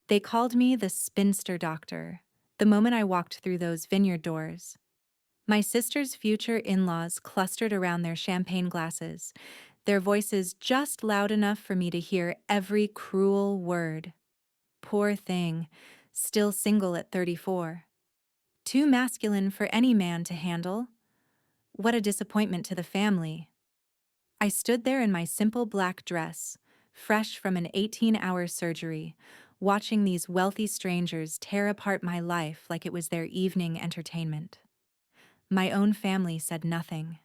They called me the spinster doctor the moment I walked through those vineyard doors. My sister's future in-laws clustered around their champagne glasses, their voices just loud enough for me to hear every cruel word. Poor thing, still single at 34. Too masculine for any man to handle. What a disappointment to the family. I stood there in my simple black dress, fresh from an 18-hour surgery, watching these wealthy strangers tear apart my life like it was their evening entertainment. My own family said nothing.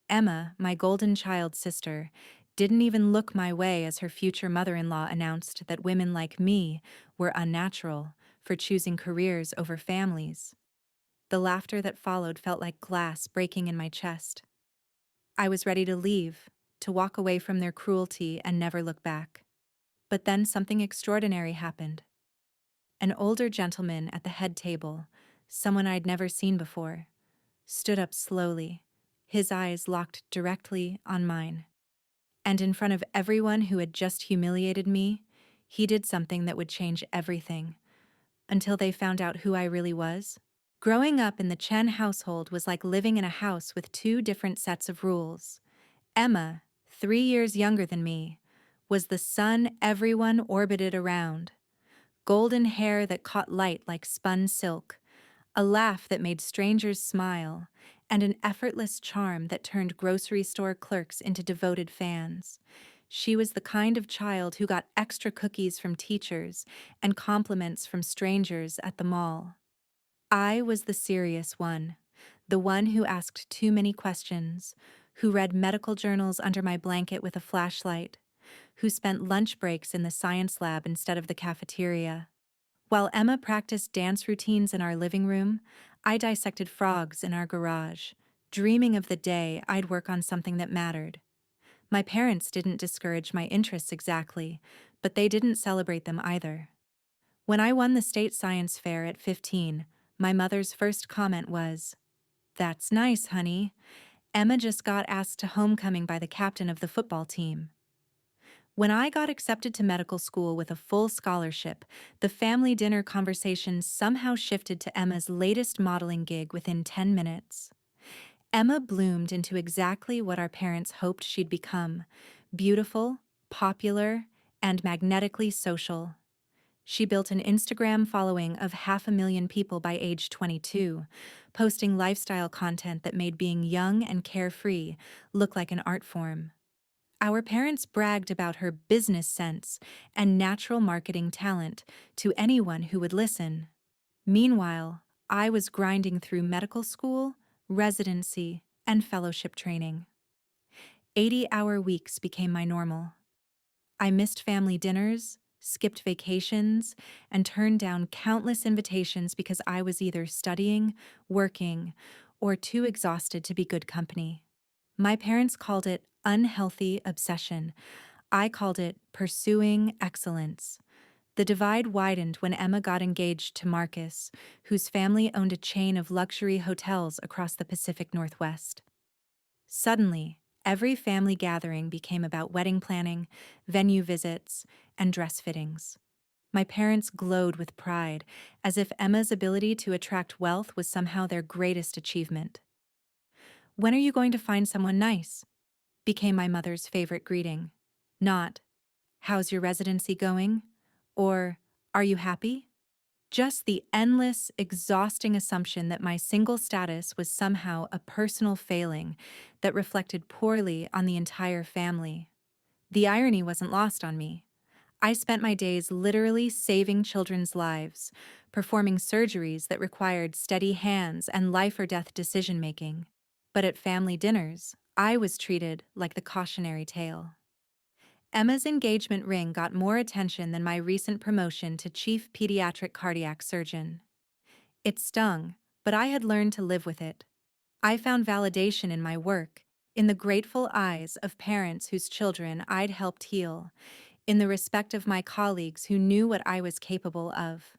Emma, my golden child sister, didn't even look my way as her future mother-in-law announced that women like me were unnatural for choosing careers over families. The laughter that followed felt like glass breaking in my chest. I was ready to leave, to walk away from their cruelty and never look back. But then something extraordinary happened. An older gentleman at the head table, someone I'd never seen before, stood up slowly, his eyes locked directly on mine. And in front of everyone who had just humiliated me, he did something that would change everything, until they found out who I really was. Growing up in the Chen household was like living in a house with two different sets of rules. Emma, 3 years younger than me, was the sun everyone orbited around. Golden hair that caught light like spun silk, a laugh that made strangers smile, and an effortless charm that turned grocery store clerks into devoted fans. She was the kind of child who got extra cookies from teachers and compliments from strangers at the mall. I was the serious one, the one who asked too many questions, who read medical journals under my blanket with a flashlight, who spent lunch breaks in the science lab instead of the cafeteria. While Emma practiced dance routines in our living room, I dissected frogs in our garage, dreaming of the day I'd work on something that mattered. My parents didn't discourage my interests exactly, but they didn't celebrate them either. When I won the state science fair at 15, my mother's first comment was, "That's nice, honey. Emma just got asked to homecoming by the captain of the football team." When I got accepted to medical school with a full scholarship, the family dinner conversation somehow shifted to Emma's latest modeling gig within 10 minutes. Emma bloomed into exactly what our parents hoped she'd become: beautiful, popular, and magnetically social. She built an Instagram following of 500,000 people by age 22, posting lifestyle content that made being young and carefree look like an art form. Our parents bragged about her business sense and natural marketing talent to anyone who would listen. Meanwhile, I was grinding through medical school, residency, and fellowship training. 80-hour weeks became my normal. I missed family dinners, skipped vacations, and turned down countless invitations because I was either studying, working, or too exhausted to be good company. My parents called it unhealthy obsession. I called it pursuing excellence. The divide widened when Emma got engaged to Marcus, whose family owned a chain of luxury hotels across the Pacific Northwest. Suddenly, every family gathering became about wedding planning, venue visits, and dress fittings. My parents glowed with pride, as if Emma's ability to attract wealth was somehow their greatest achievement. "When are you going to find someone nice?" became my mother's favorite greeting. Not, "How's your residency going?" or "Are you happy?" Just the endless, exhausting assumption that my single status was somehow a personal failing that reflected poorly on the entire family. The irony wasn't lost on me. I spent my days literally saving children's lives, performing surgeries that required steady hands and life or death decision-making. But at family dinners, I was treated like the cautionary tale. Emma's engagement ring got more attention than my recent promotion to chief pediatric cardiac surgeon. It stung, but I had learned to live with it. I found validation in my work, in the grateful eyes of parents whose children I'd helped heal, in the respect of my colleagues who knew what I was capable of.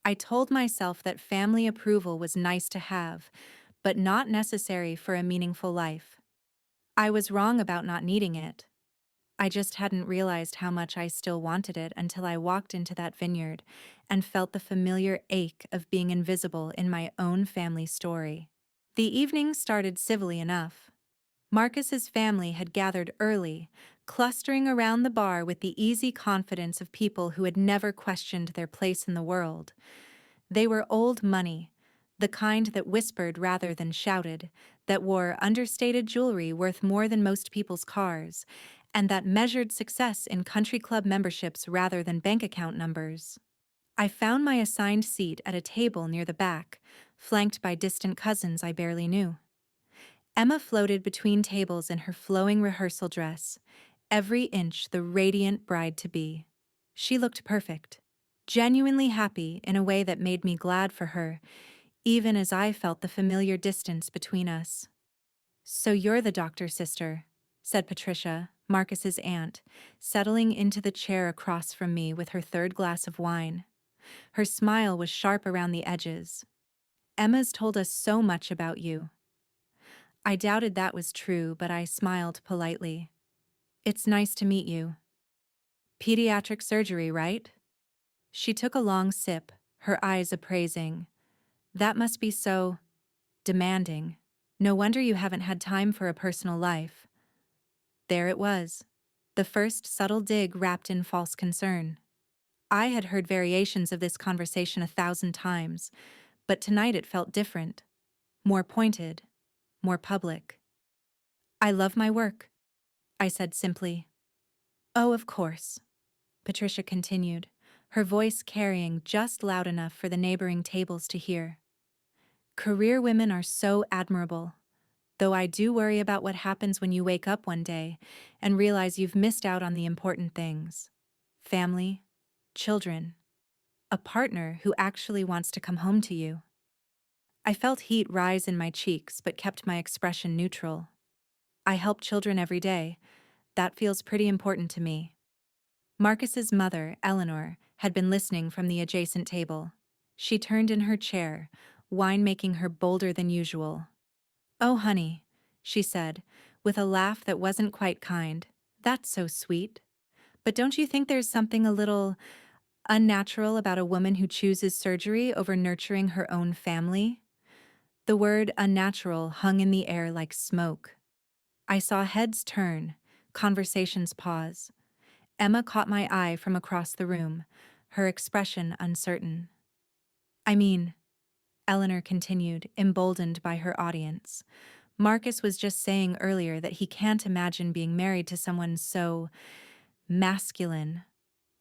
I told myself that family approval was nice to have, but not necessary for a meaningful life. I was wrong about not needing it. I just hadn't realized how much I still wanted it until I walked into that vineyard and felt the familiar ache of being invisible in my own family story. The evening started civilly enough. Marcus's family had gathered early, clustering around the bar with the easy confidence of people who had never questioned their place in the world. They were old money, the kind that whispered rather than shouted, that wore understated jewelry worth more than most people's cars, and that measured success in country club memberships rather than bank account numbers. I found my assigned seat at a table near the back, flanked by distant cousins I barely knew. Emma floated between tables in her flowing rehearsal dress, every inch the radiant bride-to-be. She looked perfect, genuinely happy in a way that made me glad for her, even as I felt the familiar distance between us. "So you're the doctor's sister," said Patricia, Marcus's aunt, settling into the chair across from me with her third glass of wine. Her smile was sharp around the edges. "Emma's told us so much about you." I doubted that was true, but I smiled politely. "It's nice to meet you." "Pediatric surgery, right?" She took a long sip, her eyes appraising. "That must be so demanding. No wonder you haven't had time for a personal life." There it was, the first subtle dig wrapped in false concern. I had heard variations of this conversation 1,000 times, but tonight it felt different, more pointed, more public. "I love my work," I said simply. "Oh, of course," Patricia continued, her voice carrying just loud enough for the neighboring tables to hear. "Career women are so admirable, though I do worry about what happens when you wake up one day and realize you've missed out on the important things. Family, children, a partner who actually wants to come home to you." I felt heat rise in my cheeks but kept my expression neutral. "I help children every day. That feels pretty important to me." Marcus's mother, Eleanor, had been listening from the adjacent table. She turned in her chair, wine making her bolder than usual. "Oh, honey," she said, with a laugh that wasn't quite kind. "That's so sweet. But don't you think there's something a little unnatural about a woman who chooses surgery over nurturing her own family?" The word unnatural hung in the air like smoke. I saw heads turn, conversations pause. Emma caught my eye from across the room, her expression uncertain. "I mean," Eleanor continued, emboldened by her audience, "Marcus was just saying earlier that he can't imagine being married to someone so masculine.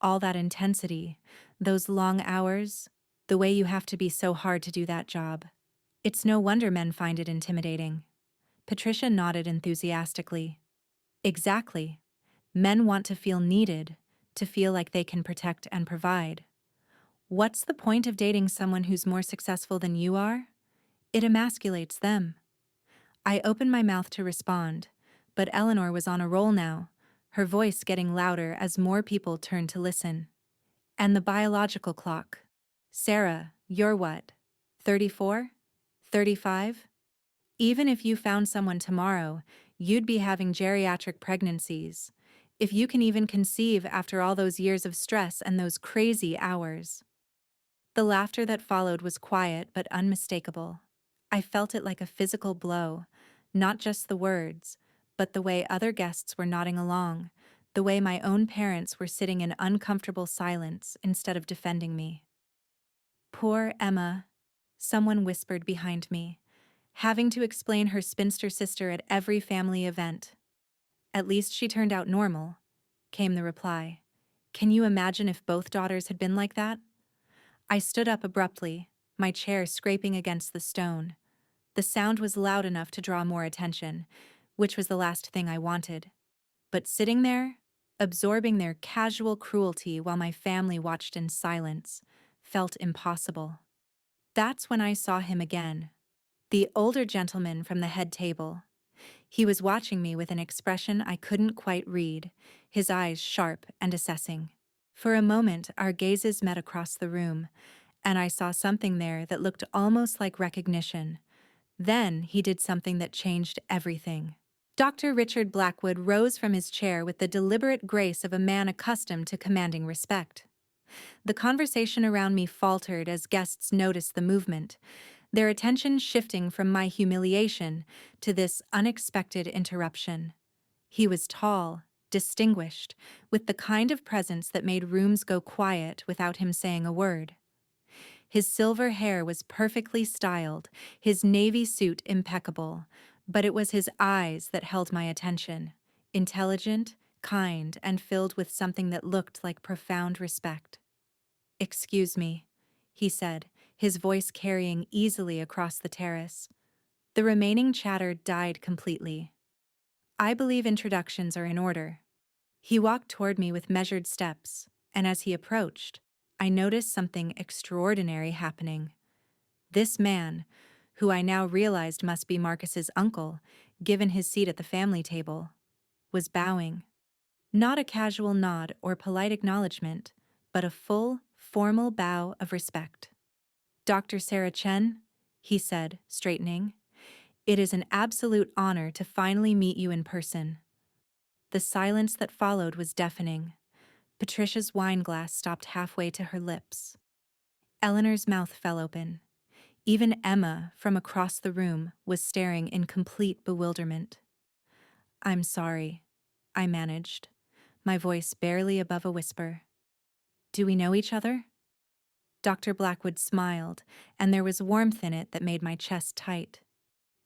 All that intensity, those long hours, the way you have to be so hard to do that job. It's no wonder men find it intimidating." Patricia nodded enthusiastically. "Exactly. Men want to feel needed, to feel like they can protect and provide. What's the point of dating someone who's more successful than you are? It emasculates them." I opened my mouth to respond, but Eleanor was on a roll now, her voice getting louder as more people turned to listen. "And the biological clock. Sarah, you're what? 34? 35? Even if you found someone tomorrow, you'd be having geriatric pregnancies. If you can even conceive after all those years of stress and those crazy hours." The laughter that followed was quiet but unmistakable. I felt it like a physical blow, not just the words, but the way other guests were nodding along, the way my own parents were sitting in uncomfortable silence instead of defending me. "Poor Emma," someone whispered behind me, "having to explain her spinster sister at every family event." "At least she turned out normal," came the reply. "Can you imagine if both daughters had been like that?" I stood up abruptly, my chair scraping against the stone. The sound was loud enough to draw more attention, which was the last thing I wanted. But sitting there, absorbing their casual cruelty while my family watched in silence, felt impossible. That's when I saw him again. The older gentleman from the head table. He was watching me with an expression I couldn't quite read, his eyes sharp and assessing. For a moment, our gazes met across the room, and I saw something there that looked almost like recognition. Then he did something that changed everything. Dr. Richard Blackwood rose from his chair with the deliberate grace of a man accustomed to commanding respect. The conversation around me faltered as guests noticed the movement, their attention shifting from my humiliation to this unexpected interruption. He was tall, distinguished, with the kind of presence that made rooms go quiet without him saying a word. His silver hair was perfectly styled, his navy suit impeccable, but it was his eyes that held my attention, intelligent, kind, and filled with something that looked like profound respect. "Excuse me," he said, his voice carrying easily across the terrace. The remaining chatter died completely. "I believe introductions are in order." He walked toward me with measured steps, and as he approached, I noticed something extraordinary happening. This man, who I now realized must be Marcus's uncle, given his seat at the family table, was bowing. Not a casual nod or polite acknowledgement, but a full, formal bow of respect. "Dr. Sarah Chen," he said, straightening, "it is an absolute honor to finally meet you in person." The silence that followed was deafening. Patricia's wine glass stopped halfway to her lips. Eleanor's mouth fell open. Even Emma, from across the room, was staring in complete bewilderment. "I'm sorry," I managed, my voice barely above a whisper. "Do we know each other?" Dr. Blackwood smiled, and there was warmth in it that made my chest tight.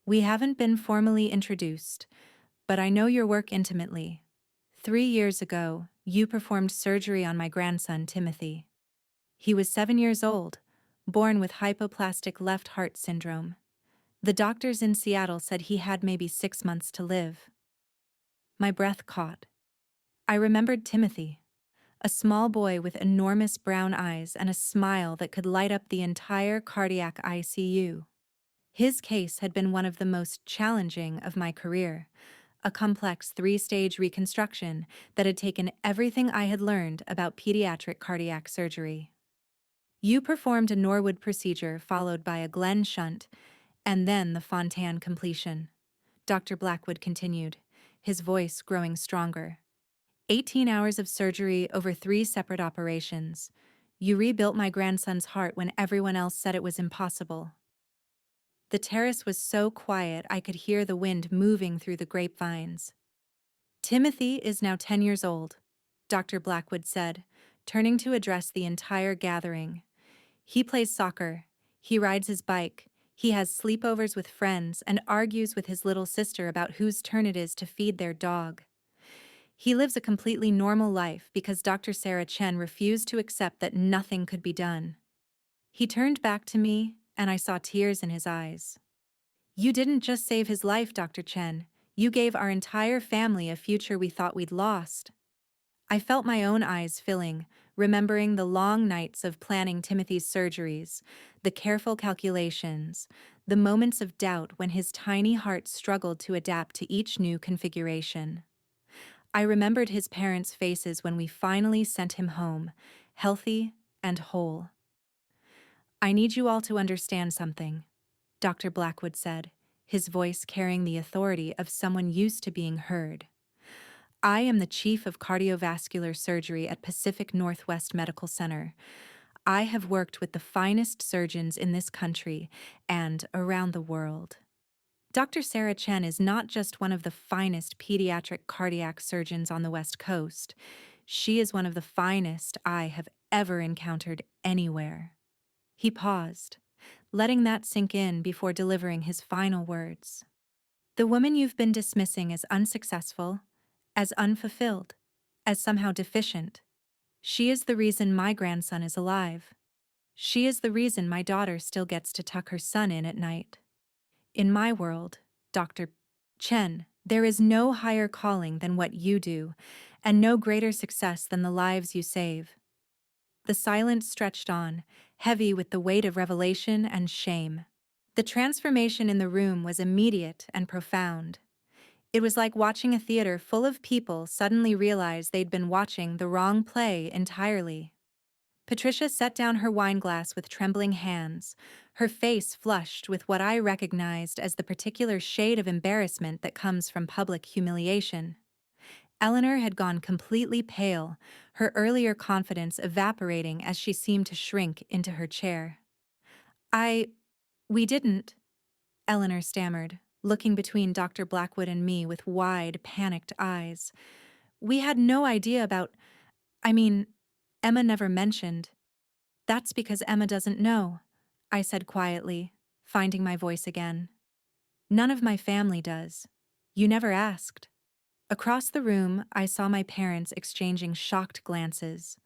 "We haven't been formally introduced, but I know your work intimately. 3 years ago, you performed surgery on my grandson, Timothy. He was 7 years old, born with hypoplastic left heart syndrome. The doctors in Seattle said he had maybe 6 months to live." My breath caught. I remembered Timothy, a small boy with enormous brown eyes and a smile that could light up the entire cardiac ICU. His case had been one of the most challenging of my career, a complex 3-stage reconstruction that had taken everything I had learned about pediatric cardiac surgery. "You performed a Norwood procedure followed by a Glenn shunt, and then the Fontan completion," Dr. Blackwood continued, his voice growing stronger. 18 hours of surgery over 3 separate operations. You rebuilt my grandson's heart when everyone else said it was impossible." The terrace was so quiet I could hear the wind moving through the grapevines. "Timothy is now 10 years old," Dr. Blackwood said, turning to address the entire gathering. "He plays soccer, he rides his bike, he has sleepovers with friends and argues with his little sister about whose turn it is to feed their dog. He lives a completely normal life because Dr. Sarah Chen refused to accept that nothing could be done." He turned back to me, and I saw tears in his eyes. "You didn't just save his life, Dr. Chen. You gave our entire family a future we thought we'd lost." I felt my own eyes filling, remembering the long nights of planning Timothy's surgeries, the careful calculations, the moments of doubt when his tiny heart struggled to adapt to each new configuration. I remembered his parents' faces when we finally sent him home, healthy and whole. "I need you all to understand something," Dr. Blackwood said, his voice carrying the authority of someone used to being heard. "I am the chief of cardiovascular surgery at Pacific Northwest Medical Center. I have worked with the finest surgeons in this country and around the world. Dr. Sarah Chen is not just one of the finest pediatric cardiac surgeons on the West Coast. She is one of the finest I have ever encountered anywhere." He paused, letting that sink in before delivering his final words. "The woman you've been dismissing as unsuccessful, as unfulfilled, as somehow deficient, she is the reason my grandson is alive. She is the reason my daughter still gets to tuck her son in at night. In my world, Dr. Chen, there is no higher calling than what you do, and no greater success than the lives you save." The silence stretched on, heavy with the weight of revelation and shame. The transformation in the room was immediate and profound. It was like watching a theater full of people suddenly realize they'd been watching the wrong play entirely. Patricia set down her wine glass with trembling hands, her face flushed with what I recognized as the particular shade of embarrassment that comes from public humiliation. Eleanor had gone completely pale, her earlier confidence evaporating as she seemed to shrink into her chair. I... we didn't, Eleanor stammered, looking between Dr. Blackwood and me with wide, panicked eyes. We had no idea about... I mean, Emma never mentioned. That's because Emma doesn't know, I said quietly, finding my voice again. None of my family does. You never asked. Across the room, I saw my parents exchanging shocked glances.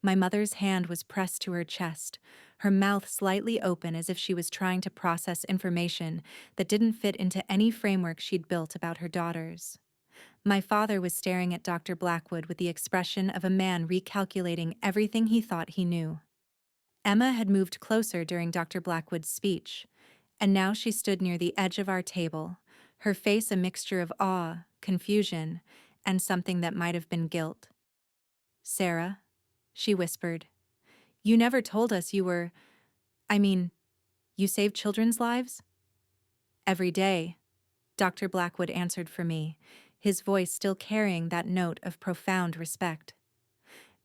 My mother's hand was pressed to her chest, her mouth slightly open as if she was trying to process information that didn't fit into any framework she'd built about her daughters. My father was staring at Dr. Blackwood with the expression of a man recalculating everything he thought he knew. Emma had moved closer during Dr. Blackwood's speech, and now she stood near the edge of our table, her face a mixture of awe, confusion, and something that might have been guilt. "Sarah," she whispered, "you never told us you were... I mean, you save children's lives?" "Every day," Dr. Blackwood answered for me, his voice still carrying that note of profound respect.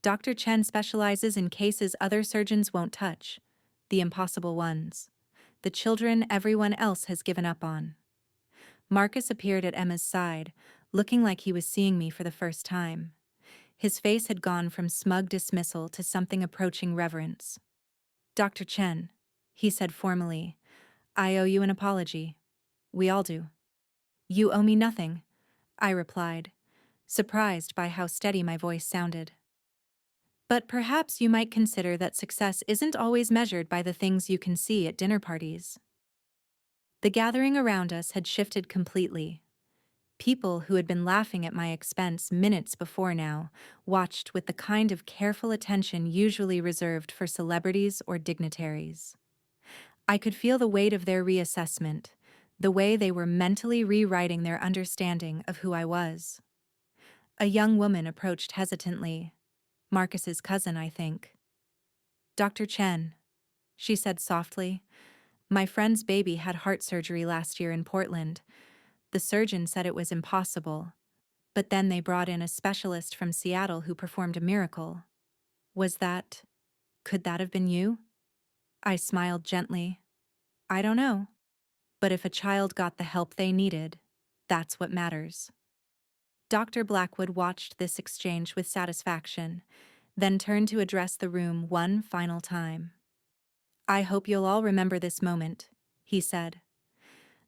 "Dr. Chen specializes in cases other surgeons won't touch, the impossible ones, the children everyone else has given up on." Marcus appeared at Emma's side, looking like he was seeing me for the first time. His face had gone from smug dismissal to something approaching reverence. "Dr. Chen," he said formally, "I owe you an apology. We all do." "You owe me nothing," I replied, surprised by how steady my voice sounded. "But perhaps you might consider that success isn't always measured by the things you can see at dinner parties." The gathering around us had shifted completely. People who had been laughing at my expense minutes before now watched with the kind of careful attention usually reserved for celebrities or dignitaries. I could feel the weight of their reassessment, the way they were mentally rewriting their understanding of who I was. A young woman approached hesitantly. Marcus's cousin, I think. "Dr. Chen," she said softly, "my friend's baby had heart surgery last year in Portland. The surgeon said it was impossible, but then they brought in a specialist from Seattle who performed a miracle. Could that have been you?" I smiled gently. "I don't know. But if a child got the help they needed, that's what matters." Dr. Blackwood watched this exchange with satisfaction, then turned to address the room one final time. "I hope you'll all remember this moment," he said.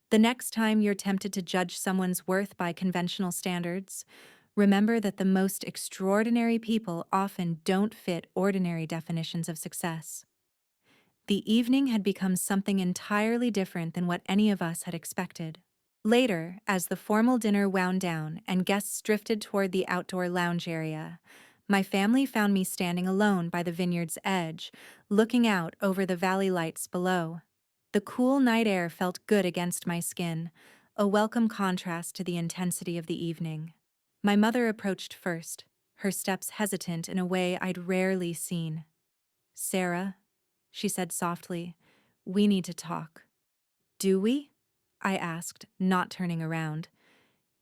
"The next time you're tempted to judge someone's worth by conventional standards, remember that the most extraordinary people often don't fit ordinary definitions of success." The evening had become something entirely different than what any of us had expected. Later, as the formal dinner wound down and guests drifted toward the outdoor lounge area, my family found me standing alone by the vineyard's edge, looking out over the valley lights below. The cool night air felt good against my skin, a welcome contrast to the intensity of the evening. My mother approached first, her steps hesitant in a way I'd rarely seen. "Sarah," she said softly, "we need to talk." "Do we?" I asked, not turning around.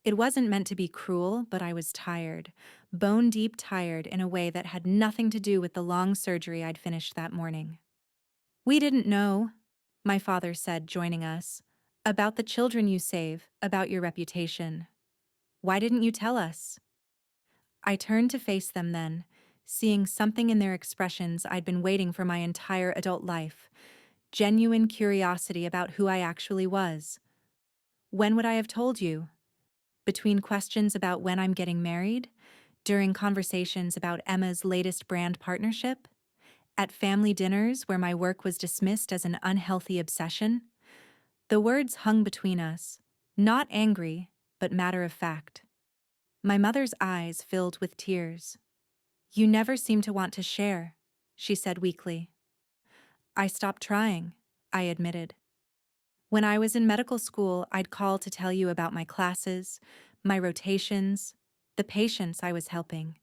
It wasn't meant to be cruel, but I was tired, bone-deep tired in a way that had nothing to do with the long surgery I'd finished that morning. "We didn't know," my father said, joining us, "about the children you save, about your reputation. Why didn't you tell us?" I turned to face them then, seeing something in their expressions I'd been waiting for my entire adult life, genuine curiosity about who I actually was. "When would I have told you?" Between questions about when I'm getting married, during conversations about Emma's latest brand partnership, at family dinners where my work was dismissed as an unhealthy obsession. The words hung between us, not angry, but matter of fact. My mother's eyes filled with tears. "You never seem to want to share," she said weakly. "I stopped trying," I admitted. "When I was in medical school, I'd call to tell you about my classes, my rotations, the patients I was helping.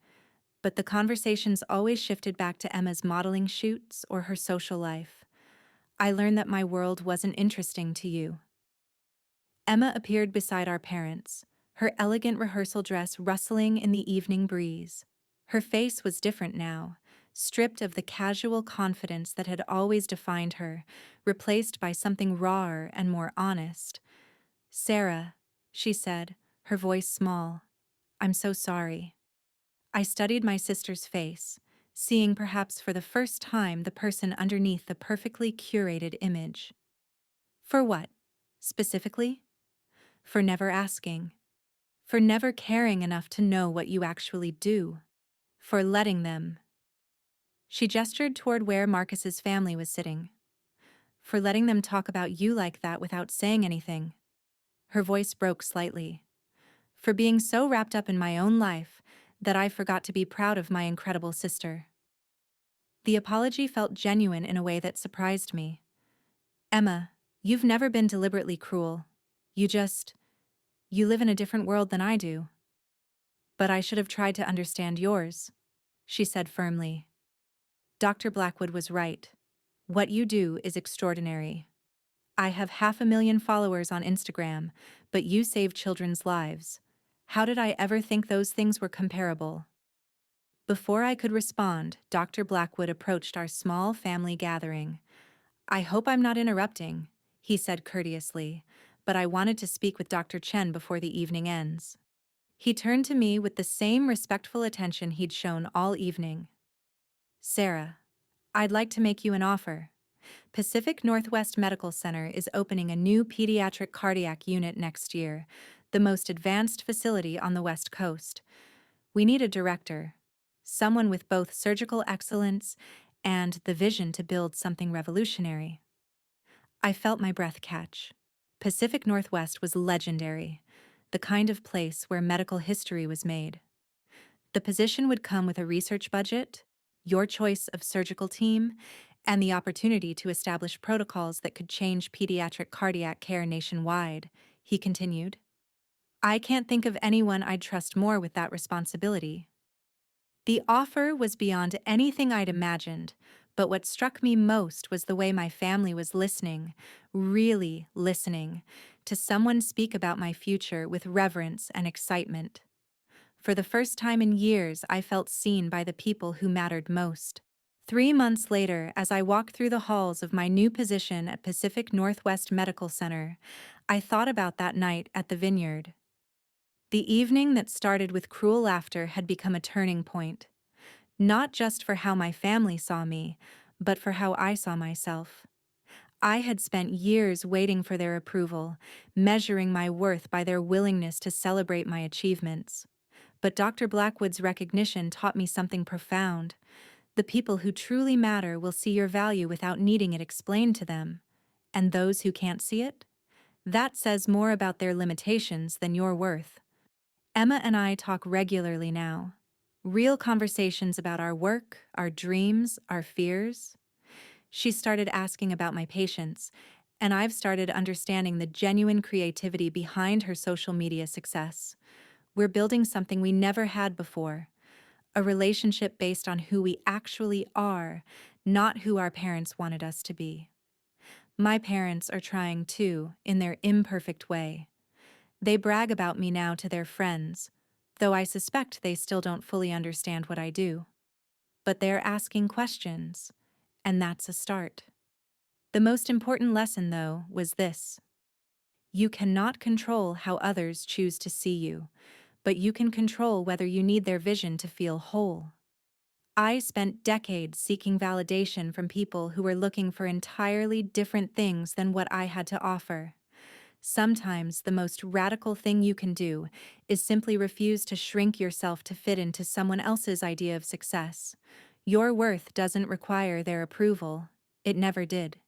But the conversations always shifted back to Emma's modeling shoots or her social life. I learned that my world wasn't interesting to you. Emma appeared beside our parents, her elegant rehearsal dress rustling in the evening breeze. Her face was different now, stripped of the casual confidence that had always defined her, replaced by something rawer and more honest. "Sarah," she said, her voice small, "I'm so sorry." I studied my sister's face, seeing perhaps for the first time the person underneath the perfectly curated image. For what, specifically? For never asking. For never caring enough to know what you actually do. For letting them. She gestured toward where Marcus's family was sitting. For letting them talk about you like that without saying anything. Her voice broke slightly. For being so wrapped up in my own life that I forgot to be proud of my incredible sister. The apology felt genuine in a way that surprised me. "Emma, you've never been deliberately cruel. You live in a different world than I do. But I should have tried to understand yours," she said firmly. "Dr. Blackwood was right. What you do is extraordinary. I have 500,000 followers on Instagram, but you save children's lives. How did I ever think those things were comparable?" Before I could respond, Dr. Blackwood approached our small family gathering. "I hope I'm not interrupting," he said courteously, "but I wanted to speak with Dr. Chen before the evening ends." He turned to me with the same respectful attention he'd shown all evening. "Sarah, I'd like to make you an offer. Pacific Northwest Medical Center is opening a new pediatric cardiac unit next year, the most advanced facility on the West Coast. We need a director, someone with both surgical excellence and the vision to build something revolutionary." I felt my breath catch. Pacific Northwest was legendary, the kind of place where medical history was made. The position would come with a research budget, your choice of surgical team, and the opportunity to establish protocols that could change pediatric cardiac care nationwide, he continued. "I can't think of anyone I'd trust more with that responsibility." The offer was beyond anything I'd imagined, but what struck me most was the way my family was listening, really listening, to someone speak about my future with reverence and excitement. For the first time in years, I felt seen by the people who mattered most. 3 months later, as I walked through the halls of my new position at Pacific Northwest Medical Center, I thought about that night at the Vineyard. The evening that started with cruel laughter had become a turning point. Not just for how my family saw me, but for how I saw myself. I had spent years waiting for their approval, measuring my worth by their willingness to celebrate my achievements. But Dr. Blackwood's recognition taught me something profound. The people who truly matter will see your value without needing it explained to them. And those who can't see it? That says more about their limitations than your worth. Emma and I talk regularly now. Real conversations about our work, our dreams, our fears. She started asking about my patients, and I've started understanding the genuine creativity behind her social media success. We're building something we never had before, a relationship based on who we actually are, not who our parents wanted us to be. My parents are trying too, in their imperfect way. They brag about me now to their friends, though I suspect they still don't fully understand what I do. But they're asking questions, and that's a start. The most important lesson, though, was this. You cannot control how others choose to see you, but you can control whether you need their vision to feel whole. I spent decades seeking validation from people who were looking for entirely different things than what I had to offer. Sometimes the most radical thing you can do is simply refuse to shrink yourself to fit into someone else's idea of success. Your worth doesn't require their approval. It never did.